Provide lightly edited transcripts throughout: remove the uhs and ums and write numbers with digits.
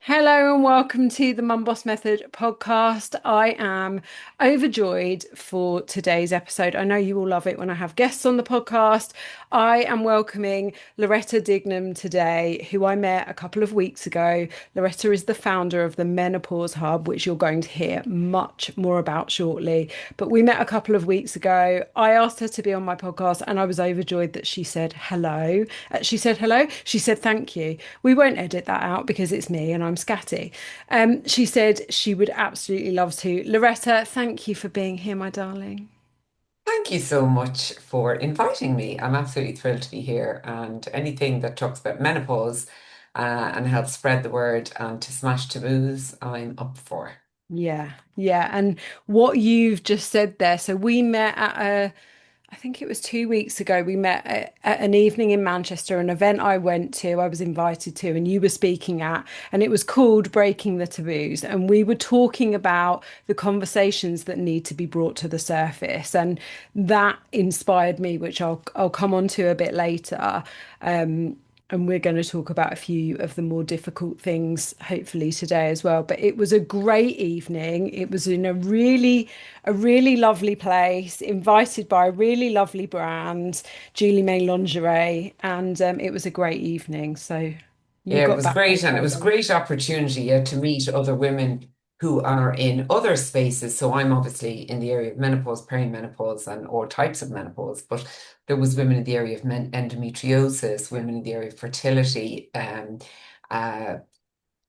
Hello and welcome to the Mum Boss Method podcast. I am overjoyed for today's episode. I know you all love it when I have guests on the podcast. I am welcoming Loretta Dignam today, who I met a couple of weeks ago. Loretta is the founder of the Menopause Hub, which you're going to hear much more about shortly. But we met a couple of weeks ago. I asked her to be on my podcast and I was overjoyed that she said hello. She said hello. She said thank you. We won't edit that out because it's me and I'm scatty. She said she would absolutely love to. Loretta, thank you for being here, my darling. Thank you so much for inviting me. I'm absolutely thrilled to be here. And anything that talks about menopause and helps spread the word and to smash taboos, I'm up for. Yeah, yeah. And what you've just said there. So we met at I think it was 2 weeks ago. We met at an evening in Manchester, an event I went to, I was invited to, and you were speaking at, and it was called Breaking the Taboos. And we were talking about the conversations that need to be brought to the surface. And that inspired me, which I'll come on to a bit later. And we're going to talk about a few of the more difficult things, hopefully today as well. But it was a great evening. It was in a really lovely place, invited by a really lovely brand, Julie May Lingerie, and it was a great evening. So you Yeah, it got was back great. And it okay was a then? great opportunity to meet other women who are in other spaces. So I'm obviously in the area of menopause, perimenopause, and all types of menopause. But there was women in the area of endometriosis, Yeah, women in the area of fertility,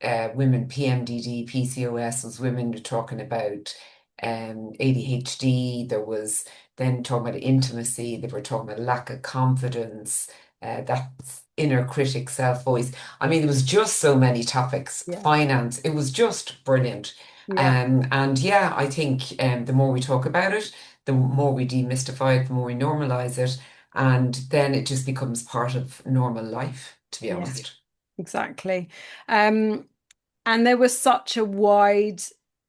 uh, women PMDD, PCOS, was women were talking about ADHD. There was then talking about intimacy. They were talking about lack of confidence, that inner critic self voice. I mean, there was just so many topics. yeah, Finance, it was just brilliant. yeah, And yeah, I think the more we talk about it, the more we demystify it, the more we normalize it, and then it just becomes part of normal life, to be yeah, honest. exactly. Um, And there was such a wide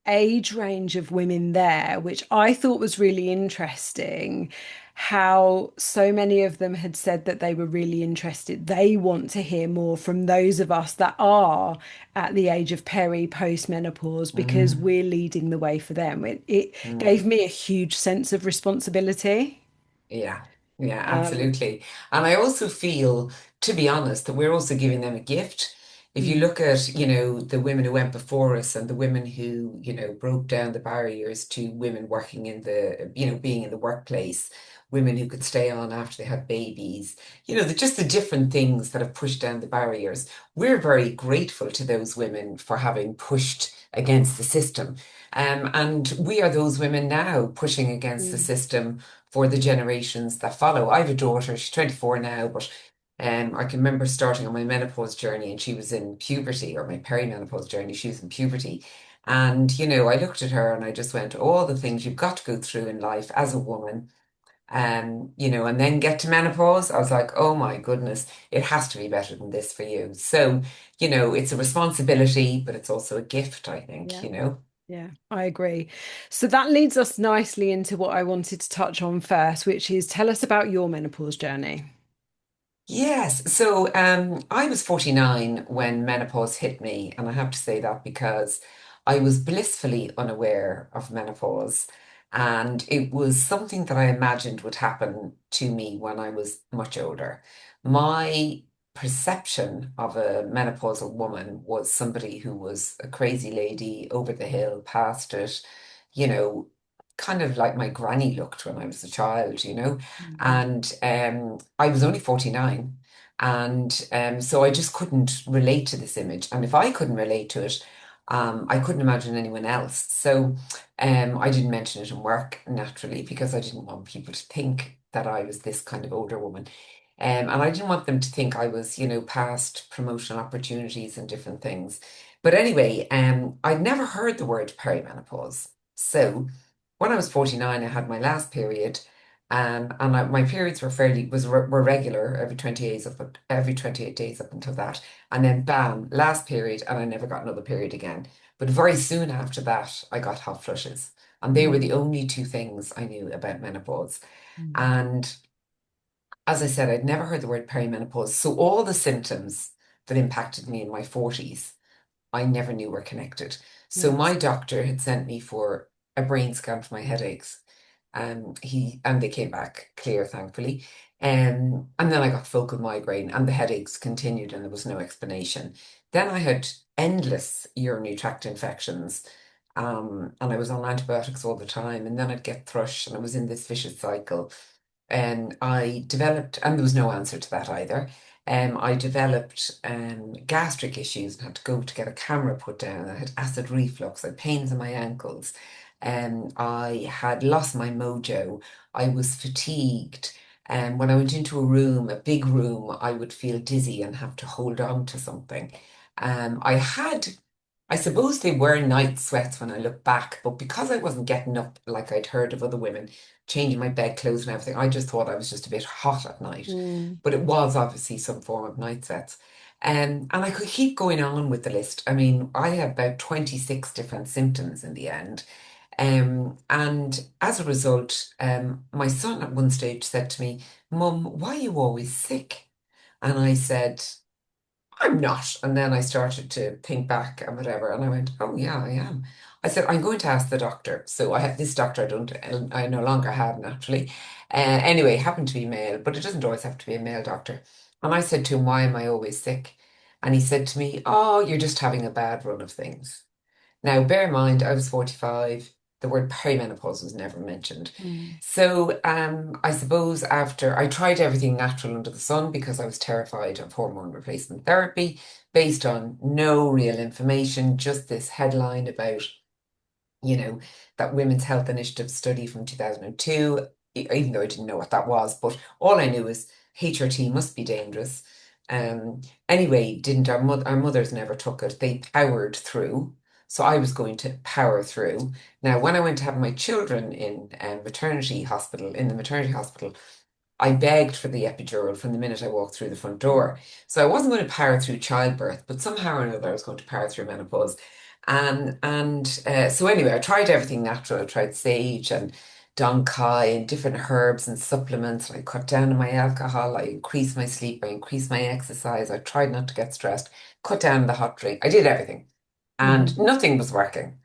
age range of women there, which I thought was really interesting. How so many of them had said that they were really interested. They want to hear more from those of us that are at the age of post menopause because Mm. we're leading the way for them. It Mm. gave me a huge sense of responsibility. Yeah, yeah, Um, absolutely. And I also feel, to be honest, that we're also giving them a gift. If you mm, look at, the women who went before us and the women who, broke down the barriers to women working in being in the workplace, women who could stay on after they had babies, just the different things that have pushed down the barriers. We're very grateful to those women for having pushed against the system. And we are those women now pushing against the mm, system for the generations that follow. I have a daughter, she's 24 now, but I can remember starting on my menopause journey and she was in puberty, or my perimenopause journey, she was in puberty. And, I looked at her and I just went, all the things you've got to go through in life as a woman, and then get to menopause. I was like, oh my goodness, it has to be better than this for you. So, it's a responsibility, but it's also a gift, I think, yeah. Yeah, I agree. So that leads us nicely into what I wanted to touch on first, which is tell us about your menopause journey. Yes, so I was 49 when menopause hit me, and I have to say that because I was blissfully unaware of menopause, and it was something that I imagined would happen to me when I was much older. My perception of a menopausal woman was somebody who was a crazy lady over the hill, past it, you know, kind of like my granny looked when I was a child. Mhm. And I was only 49. And so I just couldn't relate to this image. And if I couldn't relate to it, I couldn't imagine anyone else. So I didn't mention it in work naturally because I didn't want people to think that I was this kind of older woman. And I didn't want them to think I was, past promotional opportunities and different things. But anyway, I'd never heard the word perimenopause. So when I was 49, I had my last period, and my periods were regular every 28 days up until that, and then bam, last period, and I never got another period again. But very soon after that, I got hot flushes, and they were the Mm, only two things I knew about menopause. mm, And as I said, I'd never heard the word perimenopause, so all the symptoms that impacted me in my 40s. I never knew were connected. So Yeah. my doctor had sent me for a brain scan for my headaches. And they came back clear, thankfully. And then I got focal migraine and the headaches continued and there was no explanation. Then I had endless urinary tract infections. And I was on antibiotics all the time, and then I'd get thrush, and I was in this vicious cycle. And I developed, and there was no answer to that either. I developed gastric issues and had to go to get a camera put down. I had acid reflux, I had pains in my ankles. I had lost my mojo. I was fatigued. And when I went into a room, a big room, I would feel dizzy and have to hold on to something. I suppose they were night sweats when I look back, but because I wasn't getting up like I'd heard of other women, changing my bedclothes and everything, I just thought I was just a bit hot at night. Mm. But it was obviously some form of night sweats. And I could keep going on with the list. I mean, I had about 26 different symptoms in the end. And as a result, my son at one stage said to me, Mum, why are you always sick? And I said, I'm not. And then I started to think back and whatever. And I went, oh, yeah, I am. I said, I'm going to ask the doctor. So I have this doctor I no longer have naturally. Anyway, happened to be male, but it doesn't always have to be a male doctor. And I said to him, why am I always sick? And he said to me, oh, you're just having a bad run of things. Now, bear in mind, I was 45. The word perimenopause was never mentioned. Mm. So, I suppose after I tried everything natural under the sun because I was terrified of hormone replacement therapy based on no real information, just this headline about you know, that Women's Health Initiative study from 2002, even though I didn't know what that was, but all I knew is HRT must be dangerous. Um, anyway, didn't our mothers never took it. They powered through. So I was going to power through. Now, when I went to have my children in in the maternity hospital, I begged for the epidural from the minute I walked through the front door. So I wasn't going to power through childbirth, but somehow or another I was going to power through menopause. So anyway, I tried everything natural. I tried sage and Don Kai and different herbs and supplements. I cut down on my alcohol. I increased my sleep. I increased my exercise. I tried not to get stressed. Cut down on the hot drink. I did everything, and Mhm. nothing was working.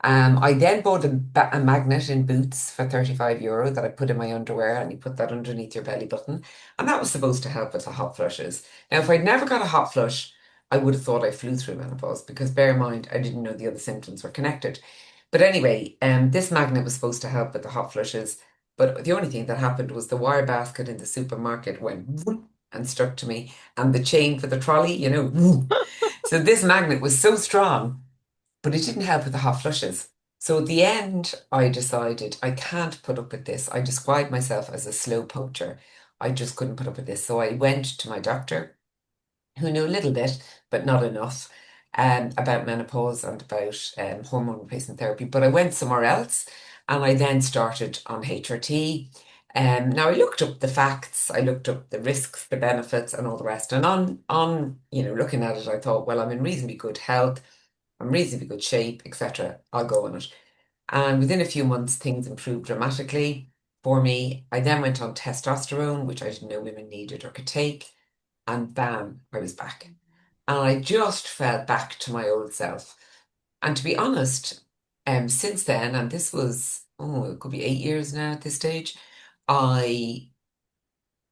I then bought a magnet in Boots for €35 that I put in my underwear, and you put that underneath your belly button. And that was supposed to help with the hot flushes. Now, if I'd never got a hot flush, I would have thought I flew through menopause because bear in mind, I didn't know the other symptoms were connected. But anyway, this magnet was supposed to help with the hot flushes. But the only thing that happened was the wire basket in the supermarket went whoop and stuck to me, and the chain for the trolley, whoop. So this magnet was so strong but it didn't help with the hot flushes. So at the end, I decided I can't put up with this. I described myself as a slow poacher. I just couldn't put up with this. So I went to my doctor, who knew a little bit, but not enough, about menopause and about hormone replacement therapy. But I went somewhere else and I then started on HRT. Now I looked up the facts, I looked up the risks, the benefits, and all the rest. And on looking at it, I thought, well, I'm in reasonably good health. I'm reasonably good shape, etc. I'll go on it. And within a few months, things improved dramatically for me. I then went on testosterone, which I didn't know women needed or could take, and bam, I was back. And I just fell back to my old self. And to be honest, since then, and this was, oh, it could be 8 years now at this stage, I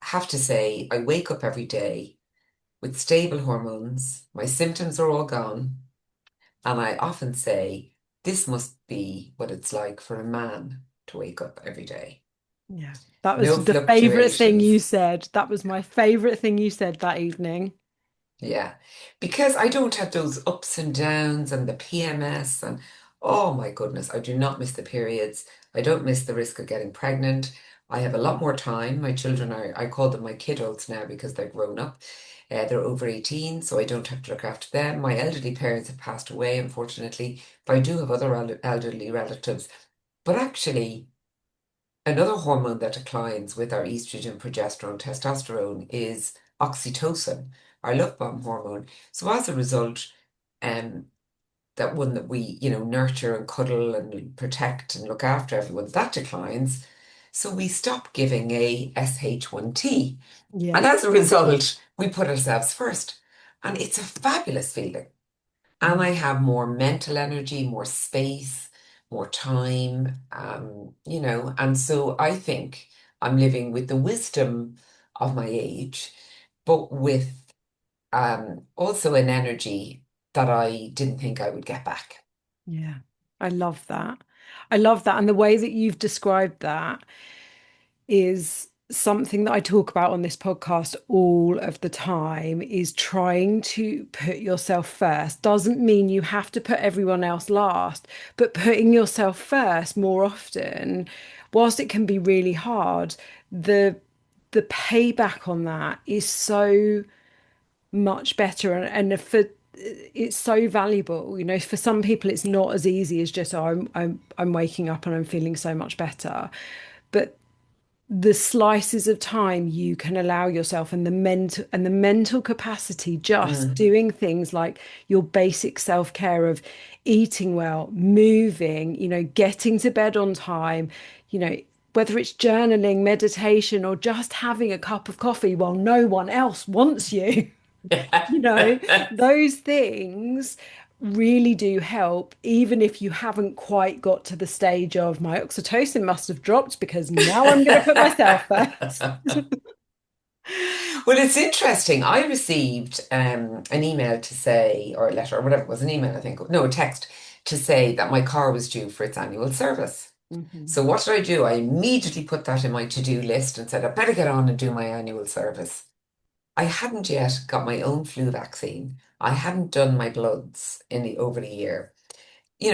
have to say, I wake up every day with stable hormones. My symptoms are all gone. And I often say, this must be what it's like for a man to wake up every day. Yeah. That was No the favorite thing fluctuations. you said. That was my favorite thing you said that evening. Yeah. Because I don't have those ups and downs and the PMS and oh my goodness, I do not miss the periods. I don't miss the risk of getting pregnant. I have a lot more time. My children I call them my kiddos now because they're grown up. They're over 18, so I don't have to look after them. My elderly parents have passed away, unfortunately, but I do have other elderly relatives. But actually, another hormone that declines with our estrogen, progesterone, testosterone is oxytocin, our love bomb hormone. So as a result, um, that one that we nurture and cuddle and protect and look after everyone, that declines. So we stop giving a SH1T. And Yeah. as a result, we put ourselves first. And it's a fabulous feeling. And I Mm. have more mental energy, more space, more time, and so I think I'm living with the wisdom of my age, but with also an energy that I didn't think I would get back. Yeah, I love that. I love that. And the way that you've described that is something that I talk about on this podcast all of the time is trying to put yourself first. Doesn't mean you have to put everyone else last, but putting yourself first more often, whilst it can be really hard, the the payback on that is so much better and for it's so valuable. For some people it's not as easy as just, oh, I'm waking up and I'm feeling so much better. But the slices of time you can allow yourself and the mental capacity just Mm. doing things like your basic self-care of eating well, moving, getting to bed on time, you know whether it's journaling, meditation, or just having a cup of coffee while no one else wants you. you know, those things really do help, even if you haven't quite got to the stage of my oxytocin must have dropped because now I'm going to put myself first. Well, it's interesting. I received an email to say, or a letter, or whatever it was, an email, I think, no, a text to say that my car was due for its annual service. Mhm. So what did I do? I immediately put that in my to-do list and said, I better get on and do my annual service. I hadn't yet got my own flu vaccine. I hadn't done my bloods over the year,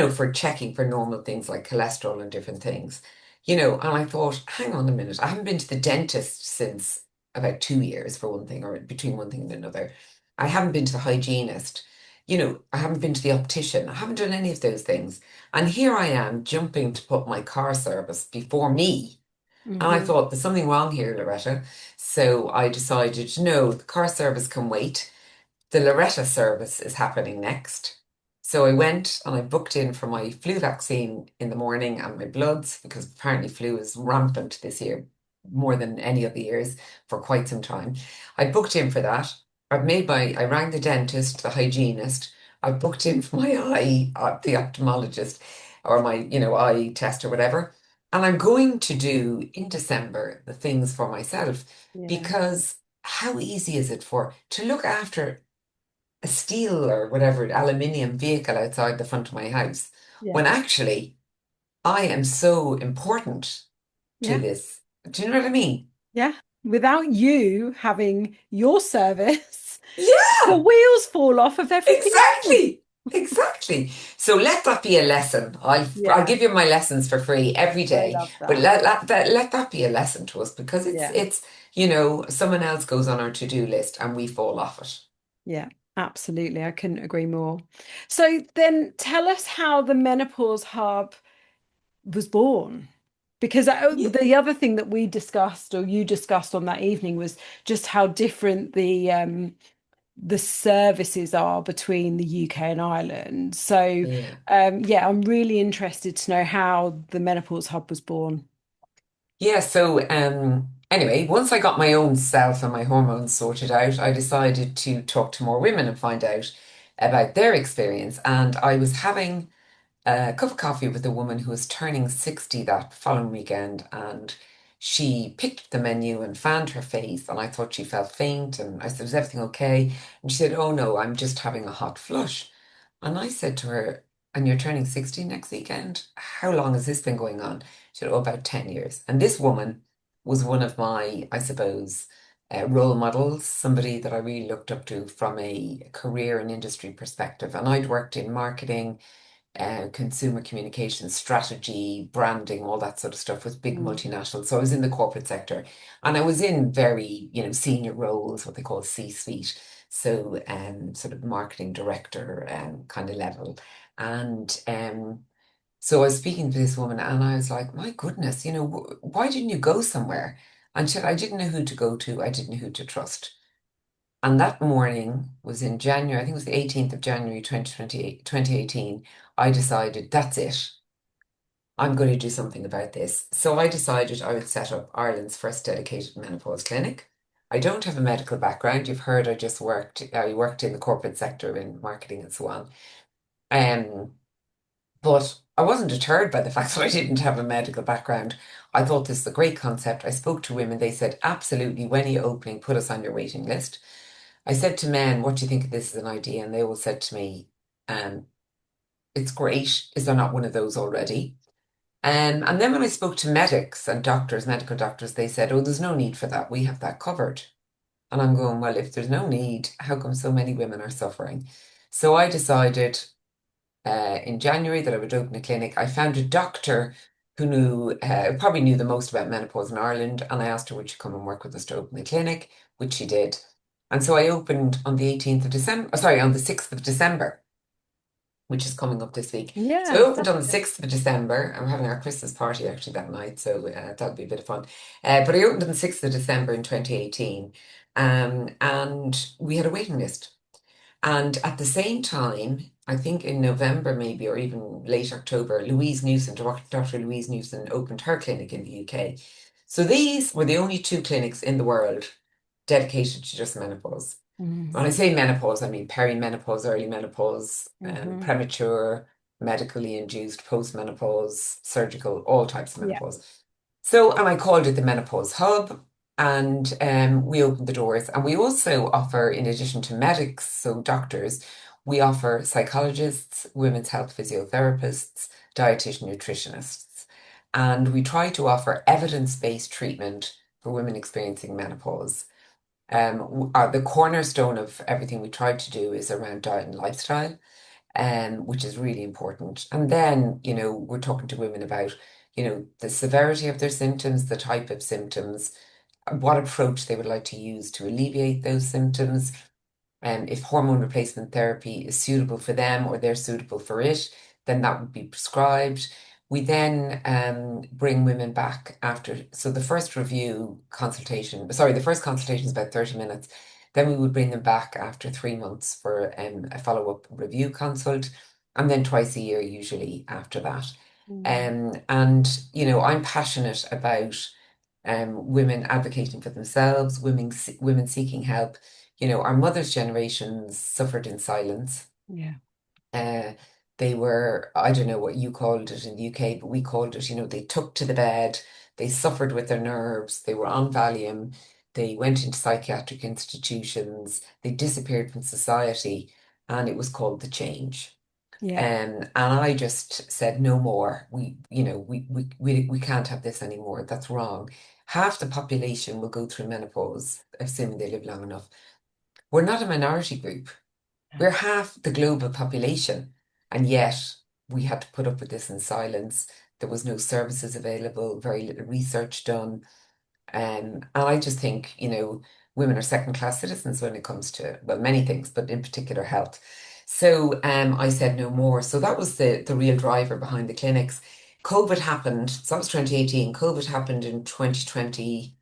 for checking for normal things like cholesterol and different things, and I thought, hang on a minute, I haven't been to the dentist since about 2 years for one thing, or between one thing and another. I haven't been to the hygienist, I haven't been to the optician. I haven't done any of those things. And here I am jumping to put my car service before me. And I Mhm. thought, there's something wrong here, Loretta. So I decided, no, the car service can wait. The Loretta service is happening next. So I went and I booked in for my flu vaccine in the morning and my bloods because apparently flu is rampant this year, more than any other years for quite some time. I booked in for that. I rang the dentist, the hygienist. I booked in for my eye, the ophthalmologist or my, eye test or whatever. And I'm going to do in December the things for myself Yeah. because how easy is it to look after a steel or whatever aluminium vehicle outside the front of my house Yeah. when actually I am so important to Yeah. this. Do you know what I mean? Yeah. Without you having your service, the Yeah, wheels fall off of everything else. exactly. Exactly. So let that be a lesson. I'll Yeah. give you my lessons for free every I day, love but that. let that be a lesson to us because it's Yeah. it's someone else goes on our to-do list and we fall off it. Yeah, absolutely. I couldn't agree more. So then tell us how the Menopause Hub was born. Because Yeah. the other thing that we discussed or you discussed on that evening was just how different the services are between the UK and Ireland. So Yeah. yeah, I'm really interested to know how the Menopause Hub was born. Yeah, so anyway, once I got my own self and my hormones sorted out, I decided to talk to more women and find out about their experience. And I was having a cup of coffee with a woman who was turning 60 that following weekend, and she picked the menu and fanned her face, and I thought she felt faint, and I said, "Is everything okay?" And she said, "Oh no, I'm just having a hot flush." And I said to her, "And you're turning 60 next weekend? How long has this been going on?" She said, "Oh, about 10 years." And this woman was one of my, I suppose, role models, somebody that I really looked up to from a career and industry perspective. And I'd worked in marketing, consumer communication strategy, branding, all that sort of stuff with big Mm. multinationals. So I was in the corporate sector and I was in very, senior roles, what they call C-suite. So sort of marketing director kind of level. And so I was speaking to this woman and I was like, my goodness, why didn't you go somewhere? And she said, I didn't know who to go to. I didn't know who to trust. And that morning was in January, I think it was the 18th of January 2018. I decided that's it. I'm going to do something about this. So I decided I would set up Ireland's first dedicated menopause clinic. I don't have a medical background. You've heard I worked in the corporate sector in marketing and so on. Um, but I wasn't deterred by the fact that I didn't have a medical background. I thought this is a great concept. I spoke to women. They said, absolutely, when are you opening? Put us on your waiting list. I said to men, what do you think of this as an idea? And they all said to me, um, it's great. Is there not one of those already? And then when I spoke to medics and doctors, medical doctors, they said, oh, there's no need for that. We have that covered. And I'm going, well, if there's no need, how come so many women are suffering? So I decided in January that I would open a clinic. I found a doctor who probably knew the most about menopause in Ireland, and I asked her, would she come and work with us to open the clinic, which she did. And so I opened on the 18th of December, sorry, on the 6th of December, which is coming up this week. So I Yeah, opened on the 6th of December. I'm having our Christmas party actually that night, so that'll be a bit of fun. But I opened on the 6th of December in 2018, and we had a waiting list. And at the same time, I think in November maybe, or even late October, Dr. Louise Newson opened her clinic in the UK. So these were the only two clinics in the world dedicated to just menopause. mm, When I say menopause, I mean perimenopause, early menopause, hmm, premature, medically induced postmenopause, surgical, all types of yeah, menopause. So, and I called it the Menopause Hub, and we opened the doors. And we also offer, in addition to medics, so doctors, we offer psychologists, women's health physiotherapists, dietitian nutritionists. And we try to offer evidence-based treatment for women experiencing menopause. The cornerstone of everything we try to do is around diet and lifestyle, which is really important. And then, we're talking to women about, the severity of their symptoms, the type of symptoms, what approach they would like to use to alleviate those symptoms, if hormone replacement therapy is suitable for them or they're suitable for it, then that would be prescribed. We then bring women back after. So the first review consultation, sorry, the first consultation is about 30 minutes. Then we would bring them back after 3 months for a follow-up review consult, and then twice a year, usually after that. mm, I'm passionate about women advocating for themselves, women seeking help. Our mother's generations suffered in silence. yeah, Uh, they were, I don't know what you called it in the UK, but we called it, they took to the bed, they suffered with their nerves, they were on Valium, they went into psychiatric institutions, they disappeared from society, and it was called the change. yeah, And I just said, no more. We can't have this anymore. That's wrong. Half the population will go through menopause, assuming they live long enough. We're not a minority group. yeah, We're half the global population. And yet we had to put up with this in silence. There was no services available, very little research done. And I just think, women are second class citizens when it comes to, well, many things, but in particular health. So I said no more. So that was the real driver behind the clinics. COVID happened. So that was 2018. COVID happened in 2020.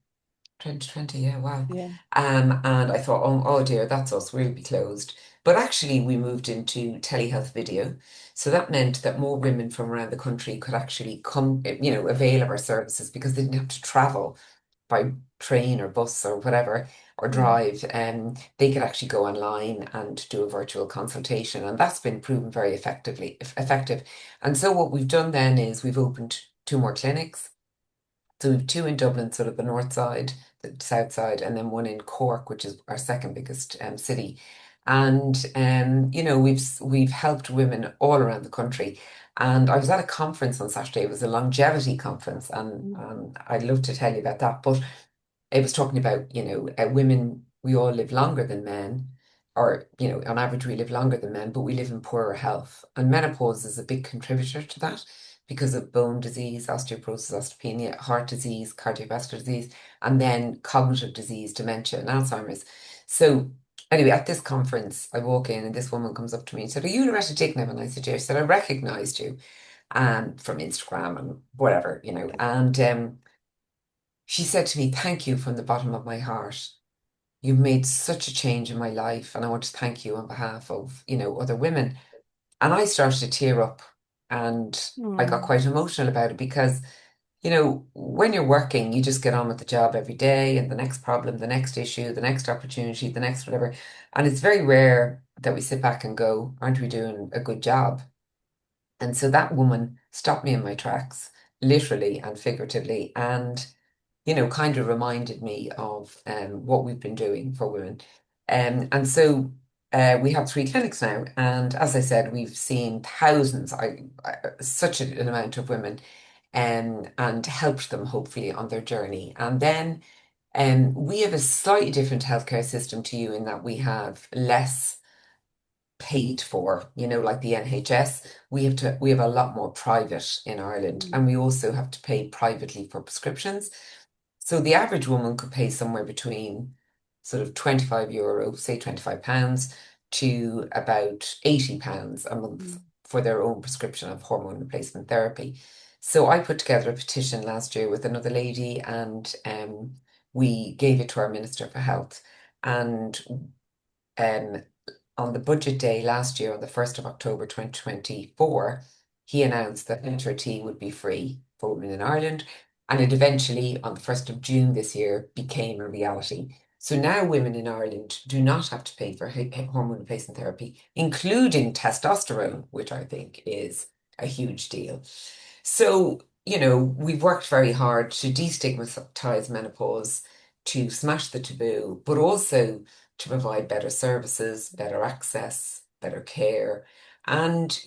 2020, yeah, wow. yeah, And I thought, oh dear, that's us, we'll be closed. But actually, we moved into telehealth video. So that meant that more women from around the country could actually come, avail of our services because they didn't have to travel by train or bus or whatever or yeah, drive. They could actually go online and do a virtual consultation. And that's been proven very effective. And so what we've done then is we've opened two more clinics. So we've two in Dublin, sort of the north side, the south side, and then one in Cork, which is our second biggest city. And we've helped women all around the country. And I was at a conference on Saturday. It was a longevity conference, and mm, I'd love to tell you about that. But it was talking about, women, we all live longer than men, or, on average, we live longer than men, but we live in poorer health. And menopause is a big contributor to that because of bone disease, osteoporosis, osteopenia, heart disease, cardiovascular disease, and then cognitive disease, dementia, and Alzheimer's. So, anyway, at this conference, I walk in and this woman comes up to me and said, are you Loretta Dignam? And I said, yes. She said, I recognized you from Instagram and whatever, And she said to me, thank you from the bottom of my heart. You've made such a change in my life, and I want to thank you on behalf of, other women. And I started to tear up and I got mm, quite emotional about it because when you're working, you just get on with the job every day and the next problem, the next issue, the next opportunity, the next whatever. And it's very rare that we sit back and go, aren't we doing a good job? And so that woman stopped me in my tracks, literally and figuratively, and kind of reminded me of what we've been doing for women. And so we have three clinics now, and as I said, we've seen thousands, such an amount of women, and helped them hopefully on their journey. And then we have a slightly different healthcare system to you in that we have less paid for, like the NHS. We have a lot more private in Ireland, Mm. and we also have to pay privately for prescriptions. So the average woman could pay somewhere between sort of €25, say £25, to about £80 a month Mm. for their own prescription of hormone replacement therapy. So I put together a petition last year with another lady, and we gave it to our Minister for Health. And um, on the budget day last year, on the 1st of October 2024, he announced that HRT would be free for women in Ireland. And it eventually, on the 1st of June this year, became a reality. So now women in Ireland do not have to pay for hormone replacement therapy, including testosterone, which I think is a huge deal. So, we've worked very hard to destigmatize menopause, to smash the taboo, but also to provide better services, better access, better care. And,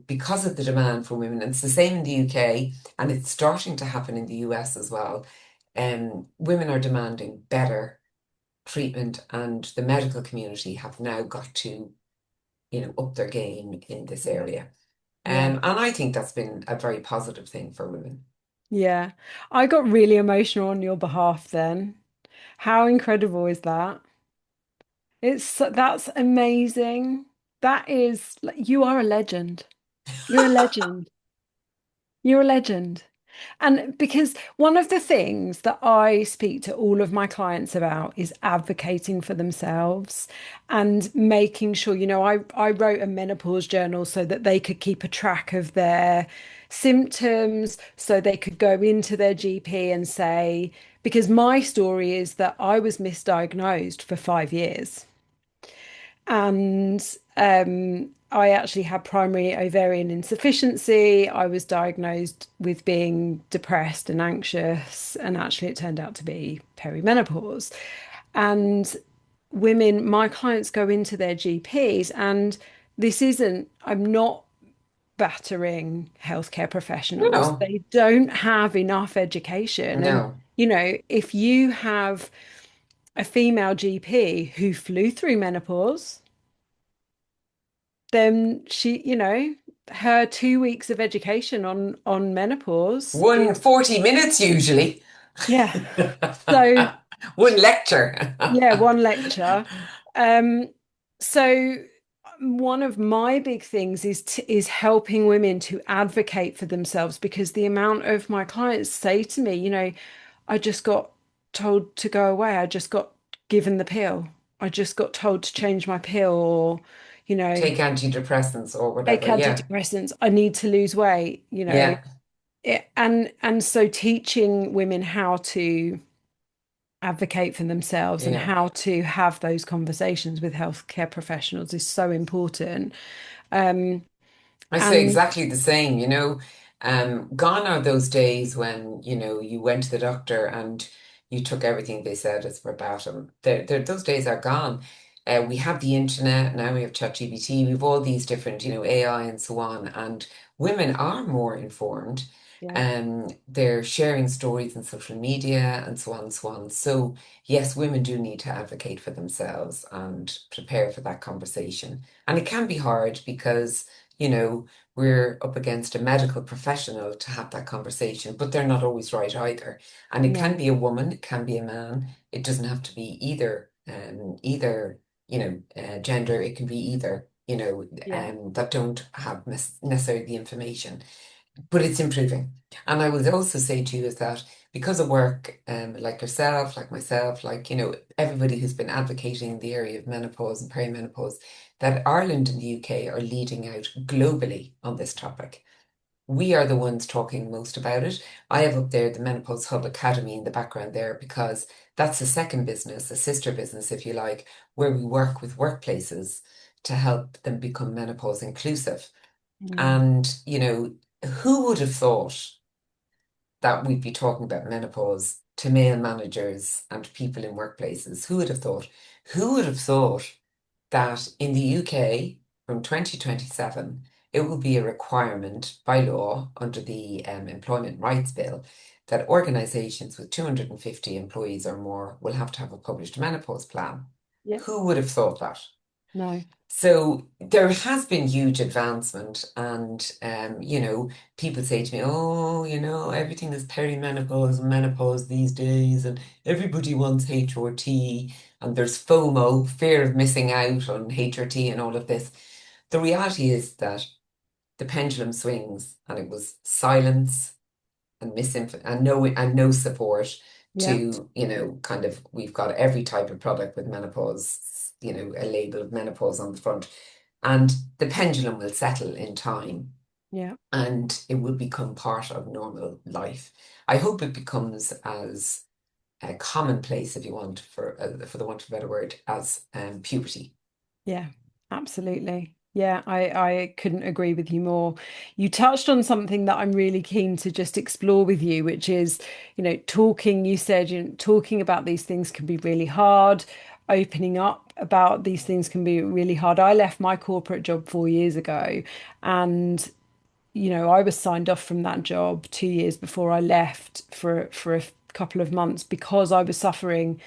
because of the demand for women, and it's the same in the UK, and it's starting to happen in the US as well, women are demanding better treatment, and the medical community have now got to, up their game in this Yeah. area. Yeah. And I think that's been a very positive thing for women. Yeah. I got really emotional on your behalf then. How incredible is that? That's amazing. That is like you are a legend. You're a legend. You're a legend. And because one of the things that I speak to all of my clients about is advocating for themselves and making sure, I wrote a menopause journal so that they could keep a track of their symptoms, so they could go into their GP and say, because my story is that I was misdiagnosed for 5 years. And I actually had primary ovarian insufficiency. I was diagnosed with being depressed and anxious, and actually, it turned out to be perimenopause. And my clients go into their GPs, and I'm not battering healthcare professionals. No, They don't have enough education. And, no. if you have a female GP who flew through menopause, then her 2 weeks of education on menopause One is 40 minutes usually. yeah. So One lecture. yeah, one lecture. Um, so one of my big things is helping women to advocate for themselves because the amount of my clients say to me, I just got told to go away. I just got given the pill. I just got told to change my pill or, you know, Take antidepressants or take whatever. Yeah, antidepressants. I need to lose weight, yeah, and so teaching women how to advocate for themselves and yeah. how to have those conversations with healthcare professionals is so important. Um, I say and exactly the same, Gone are those days when, you went to the doctor and you took everything they said as verbatim. Those days are gone. We have the internet, now we have ChatGPT, we have all these different, AI and so on, and women are more informed. yeah, They're sharing stories on social media and so on and so on. So yes, women do need to advocate for themselves and prepare for that conversation. And it can be hard because we're up against a medical professional to have that conversation, but they're not always right either. And it can no, be a woman, it can be a man. It doesn't have to be either, gender. It can be either, yeah, that don't have necessarily the information, but it's improving. And I would also say to you is that because of work, like yourself, like myself, like, everybody who's been advocating in the area of menopause and perimenopause, that Ireland and the UK are leading out globally on this topic. we are the ones talking most about it. I have up there the Menopause Hub Academy in the background there because that's a second business, a sister business, if you like, where we work with workplaces to help them become menopause inclusive. Mm. And, who would have thought that we'd be talking about menopause to male managers and people in workplaces? Who would have thought? Who would have thought that in the UK from 2027, it will be a requirement by law under the Employment Rights Bill that organisations with 250 employees or more will have to have a published menopause plan. Yeah. Who would have thought that? No. So there has been huge advancement, and people say to me, "Oh, everything is perimenopause and menopause these days, and everybody wants HRT, and there's FOMO, fear of missing out on HRT, and all of this." The reality is that the pendulum swings, and it was silence and no support Yeah. to, kind of we've got every type of product with menopause, a label of menopause on the front. And the pendulum will settle in time Yeah. and it will become part of normal life. I hope it becomes as commonplace, if you want, for the want of a better word, as puberty. Yeah, absolutely. Yeah, I couldn't agree with you more. You touched on something that I'm really keen to just explore with you, which is, talking, you said, talking about these things can be really hard. Opening up about these things can be really hard. I left my corporate job 4 years ago, and I was signed off from that job 2 years before I left for a couple of months because I was suffering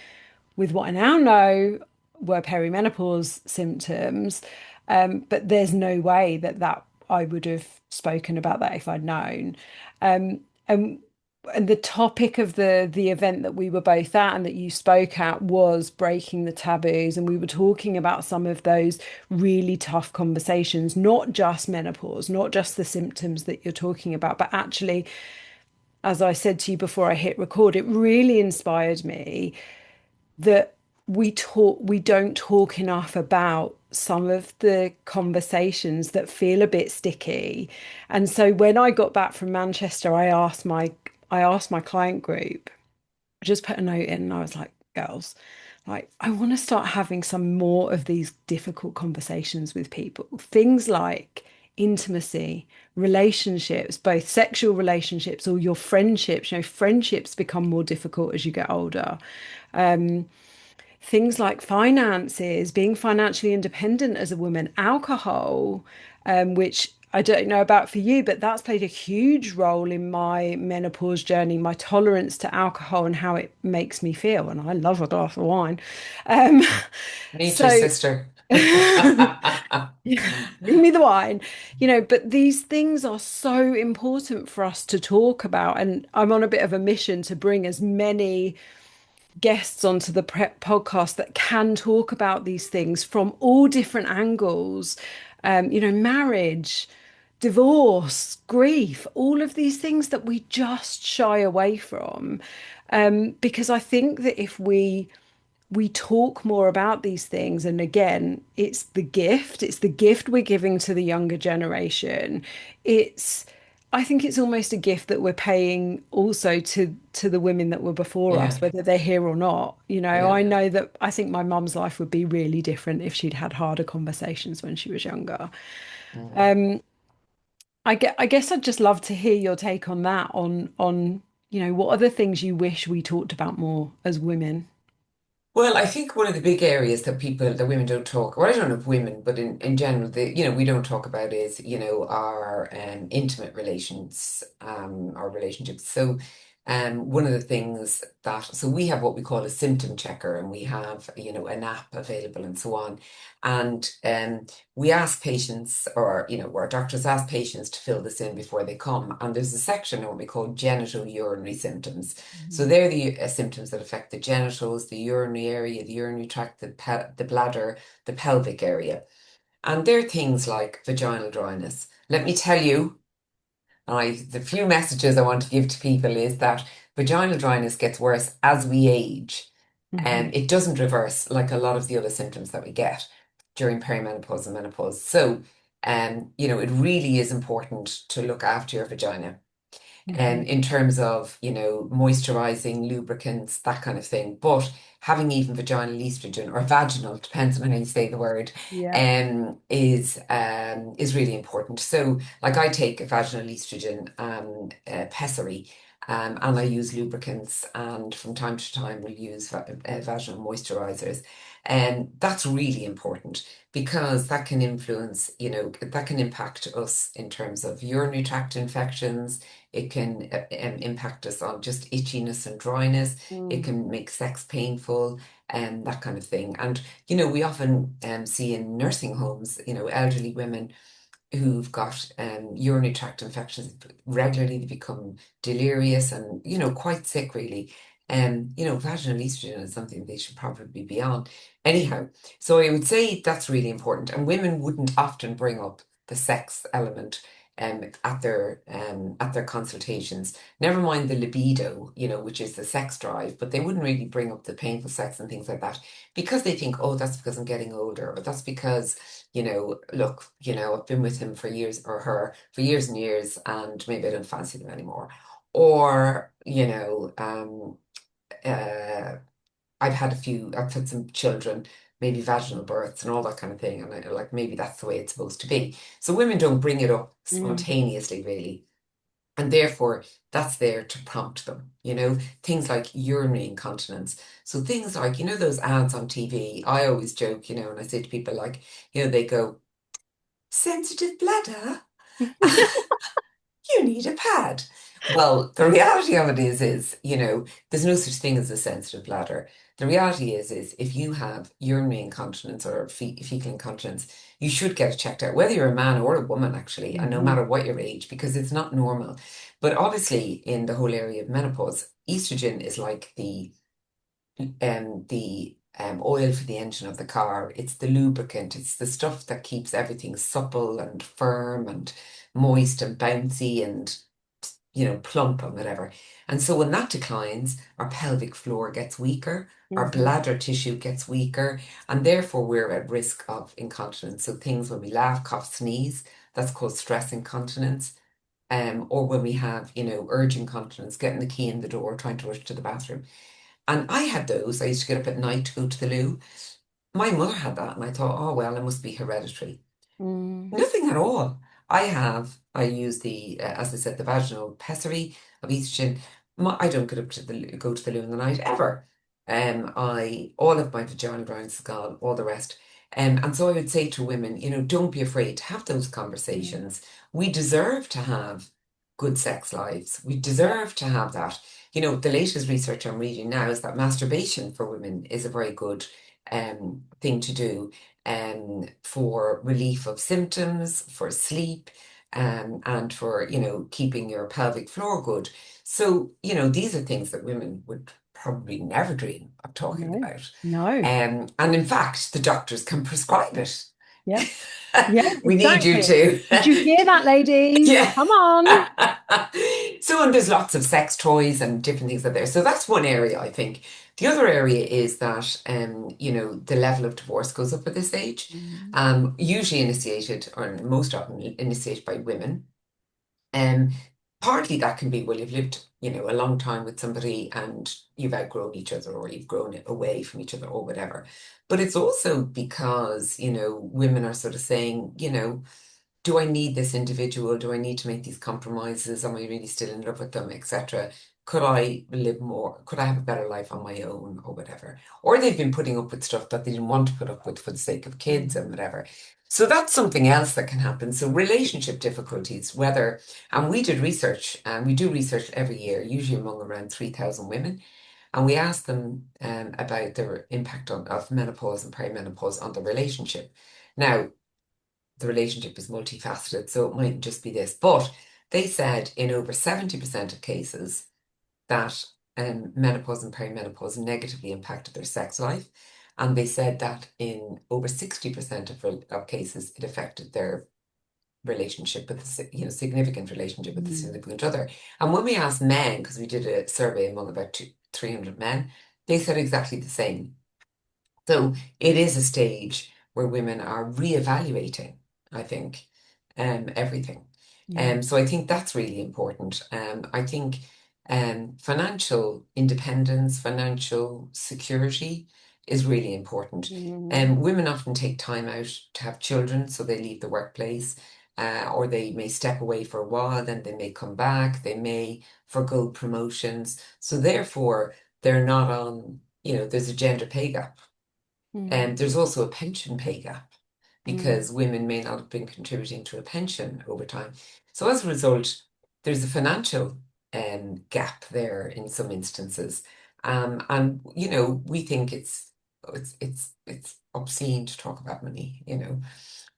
with what I now know were perimenopause symptoms. But there's no way that I would have spoken about that if I'd known. And and the topic of the event that we were both at and that you spoke at was breaking the taboos, and we were talking about some of those really tough conversations, not just menopause, not just the symptoms that you're talking about, but actually, as I said to you before I hit record, it really inspired me that we don't talk enough about some of the conversations that feel a bit sticky. And so when I got back from Manchester, I asked my client group, I just put a note in and I was like, girls, like I want to start having some more of these difficult conversations with people. Things like intimacy, relationships, both sexual relationships or your friendships. Friendships become more difficult as you get older. Things like finances, being financially independent as a woman, alcohol, which I don't know about for you, but that's played a huge role in my menopause journey, my tolerance to alcohol and how it makes me feel. And I love a glass of wine. Um, Me too, so sister. yeah, bring me the wine, but these things are so important for us to talk about. And I'm on a bit of a mission to bring as many guests onto the podcast that can talk about these things from all different angles. Marriage, divorce, grief, all of these things that we just shy away from. Because I think that if we talk more about these things, and again, it's the gift we're giving to the younger generation. it's I think it's almost a gift that we're paying also to the women that were before us, Yeah, whether they're here or not. yeah. I know that I think my mum's life would be really different if she'd had harder conversations when she was younger. Mm. um I guess I'd just love to hear your take on that, on what are the things you wish we talked about more as women. Well, I think one of the big areas that women don't talk, well, I don't know if women, but in general, we don't talk about is, our intimate relations, our relationships. So, one of the things so we have what we call a symptom checker, and we have, an app available and so on. And we ask patients, or, our doctors ask patients to fill this in before they come. And there's a section on what we call genital urinary symptoms. So Mhm. they're the symptoms that affect the genitals, the urinary area, the urinary tract, the bladder, the pelvic area. And they're things like vaginal dryness. Let me tell you, the few messages I want to give to people is that vaginal dryness gets worse as we age. And Mhm. it doesn't reverse like a lot of the other symptoms that we get during perimenopause and menopause. So It really is important to look after your vagina Mhm. in terms of, moisturizing, lubricants, that kind of thing. But having even vaginal estrogen or vaginal, depends on how you say the word, Yeah. is really important. So, like I take a vaginal estrogen pessary. And I use lubricants, and from time to time we'll use vaginal moisturizers. And that's really important because that can influence, that can impact us in terms of urinary tract infections. It can impact us on just itchiness and dryness. It Mm. can make sex painful and that kind of thing. And, we often see in nursing homes, elderly women who've got urinary tract infections regularly. They become delirious and, quite sick, really. Vaginal estrogen is something they should probably be on. Anyhow, so I would say that's really important. And women wouldn't often bring up the sex element at their consultations. Never mind the libido, which is the sex drive, but they wouldn't really bring up the painful sex and things like that because they think, oh, that's because I'm getting older, or that's because look, I've been with him for years or her for years and years, and maybe I don't fancy them anymore. Or, uh, I've had some children, maybe vaginal births and all that kind of thing. And like maybe that's the way it's supposed to be. So women don't bring it up Mm. spontaneously, really. And therefore, that's there to prompt them, things like urinary incontinence. So things like, those ads on TV, I always joke, and I say to people like, they go, sensitive bladder, you need a pad. Well, the reality of it is, there's no such thing as a sensitive bladder. The reality is if you have urinary incontinence or fecal incontinence, you should get it checked out, whether you're a man or a woman, actually, and no Mhm. matter what your age, because it's not normal. But obviously, in the whole area of menopause, estrogen is like the oil for the engine of the car. It's the lubricant. It's the stuff that keeps everything supple and firm and moist and bouncy and plump and whatever. And so when that declines, our pelvic floor gets weaker, our Mhm. bladder tissue gets weaker, and therefore we're at risk of incontinence. So things when we laugh, cough, sneeze, that's called stress incontinence. Or when we have, urge incontinence, getting the key in the door, trying to rush to the bathroom. And I had those. I used to get up at night to go to the loo. My mother had that, and I thought, oh, well, it must be hereditary. Mm. Nothing at all. I use as I said, the vaginal pessary of estrogen. I don't get up to go to the loo in the night ever. All of my vaginal dryness is gone, all the rest. And so I would say to women, don't be afraid to have those Mm. conversations. We deserve to have good sex lives. We Yeah. deserve to have that. The latest research I'm reading now is that masturbation for women is a very good thing to do for relief of symptoms, for sleep, and for, keeping your pelvic floor good. So, these are things that women would probably never dream of talking No. about. No. And in fact, the doctors can prescribe it. Yeah. Yeah, We need you exactly. to. Did you hear that, ladies? Yeah. Come on. So, and there's lots of sex toys and different things out there. So that's one area, I think. The other area is that, the level of divorce goes up at this age. Mm. Usually initiated, or most often initiated by women. Um, Partly that can be, well, you've lived, a long time with somebody and you've outgrown each other, or you've grown away from each other, or whatever. But it's also because, women are sort of saying, do I need this individual? Do I need to make these compromises? Am I really still in love with them, etc.? Could I live more? Could I have a better life on my own, or whatever? Or they've been putting up with stuff that they didn't want to put up with for the sake of kids and Mhm. whatever. So that's something else that can happen. So relationship difficulties, and we did research, and we do research every year, usually among around 3,000 women, and we asked them about their impact of menopause and perimenopause on the relationship. Now, the relationship is multifaceted, so it mightn't just be this. But they said in over 70% of cases that menopause and perimenopause negatively impacted their sex life. And they said that in over 60% of cases, it affected their relationship with significant relationship with the Mm. significant other. And when we asked men, because we did a survey among about 300 men, they said exactly the same. So it is a stage where women are reevaluating, I think. everything. Yeah. So I think that's really important. I think financial independence, financial security is really important. Mm. Women often take time out to have children, so they leave the workplace, or they may step away for a while, then they may come back, they may forgo promotions. So therefore, they're not on, there's a gender pay gap. Mm. And there's also a pension pay gap Mm. because women may not have been contributing to a pension over time. So as a result, there's a financial gap there in some instances. And we think it's obscene to talk about money.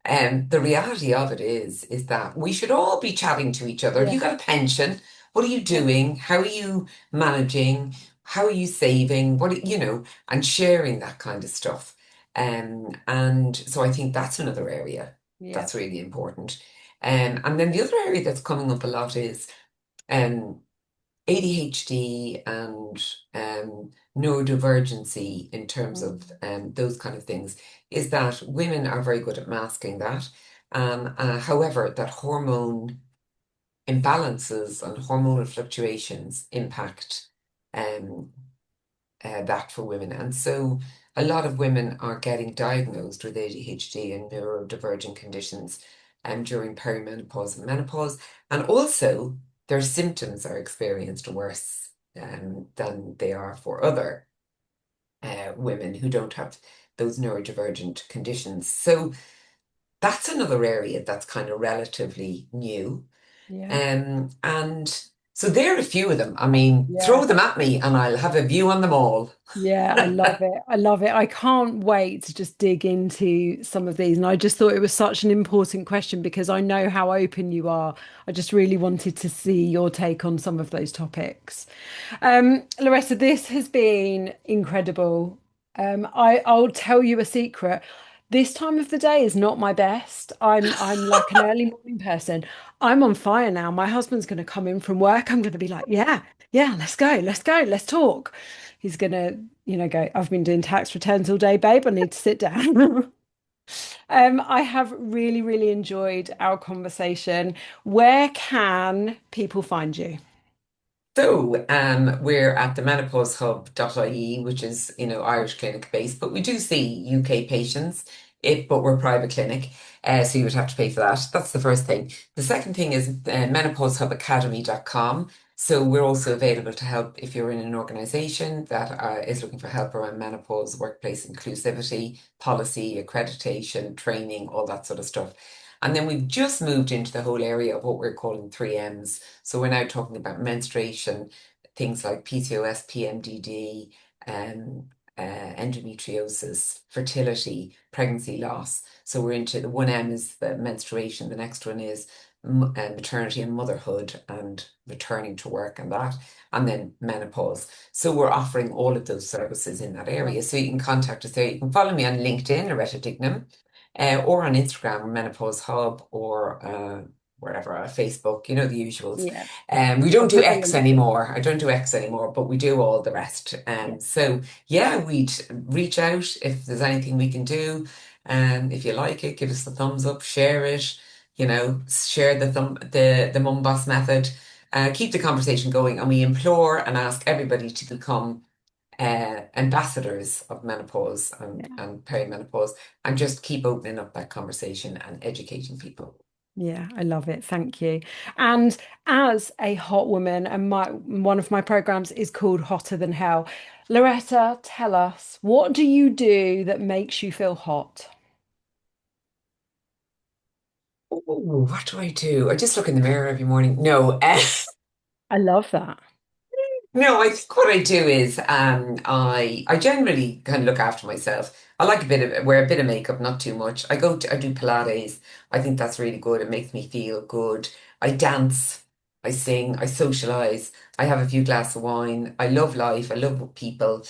And the reality of it is that we should all be chatting to each other. Have Yeah. you got a pension? What are you Yeah. doing? How are you managing? How are you saving? And sharing that kind of stuff. And so I think that's another area Yeah. that's really important. And then the other area that's coming up a lot is um, ADHD and neurodivergency in terms of Mm. those kind of things, is that women are very good at masking that. However, that hormone imbalances and hormonal fluctuations impact um, that for women. And so a lot of women are getting diagnosed with ADHD and neurodivergent conditions during perimenopause and menopause. And also, their symptoms are experienced worse than they are for other women who don't have those neurodivergent conditions. So that's another area that's kind of relatively new. Yeah. And so there are a few of them. I mean, Yeah. throw them at me and I'll have a view on them all. Yeah, I love it. I love it. I can't wait to just dig into some of these. And I just thought it was such an important question because I know how open you are. I just really wanted to see your take on some of those topics. Loretta, this has been incredible. I'll tell you a secret. This time of the day is not my best. I'm like an early morning person. I'm on fire now. My husband's going to come in from work. I'm going to be like, yeah, yeah, let's go, let's talk. He's going to, go, I've been doing tax returns all day, babe. I need to sit down. I have really, really enjoyed our conversation. Where can people find you? So, we're at the Menopause Hub.ie, which is, Irish clinic based, but we do see UK patients, but we're a private clinic, so you would have to pay for that. That's the first thing. The second thing is menopausehubacademy.com. So we're also available to help if you're in an organization that is looking for help around menopause, workplace inclusivity, policy, accreditation, training, all that sort of stuff. And then we've just moved into the whole area of what we're calling 3Ms. So we're now talking about menstruation, things like PCOS, PMDD, um, endometriosis, fertility, pregnancy loss. So we're into the 1M is the menstruation, the next one is maternity and motherhood and returning to work and that, and then menopause. So we're offering all of those services in that Well, area. So you can contact us there. You can follow me on LinkedIn, Loretta Dignam, or on Instagram, Menopause Hub, or wherever, Facebook, the usuals. yeah, We don't I'll do put the X link in. anymore. I don't do X anymore, but we do all the rest. Yeah, So yeah, we'd reach out if there's anything we can do. If you like it, give us the thumbs up, share it, share the Mum Boss method. Keep the conversation going, and we implore and ask everybody to become ambassadors of menopause yeah, and perimenopause, and just keep opening up that conversation and educating people. yeah. I love it. Thank you. And as a hot woman, and my one of my programs is called Hotter Than Hell. Loretta, tell us, what do you do that makes you feel hot? Oh, what do I do? I just look in the mirror every morning. No, I love that. no, I think what I do is I generally kind of look after myself. I like a bit of wear a bit of makeup, not too much. I do Pilates. I think that's really good. It makes me feel good. I dance, I sing, I socialize. I have a few glasses of wine. I love life. I love people.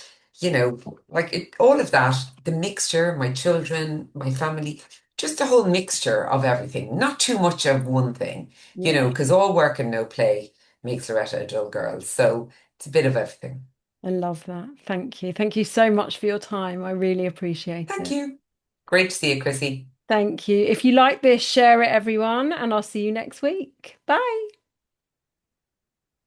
Like all of that, the mixture, my children, my family, just a whole mixture of everything. Not too much of one thing, Yeah, because all work and no play makes Loretta a dull girl. So it's a bit of everything. I love that. Thank you. Thank you so much for your time. I really appreciate Thank it. you. Great to see you, Chrissy. Thank you. If you like this, share it, everyone, and I'll see you next week. Bye.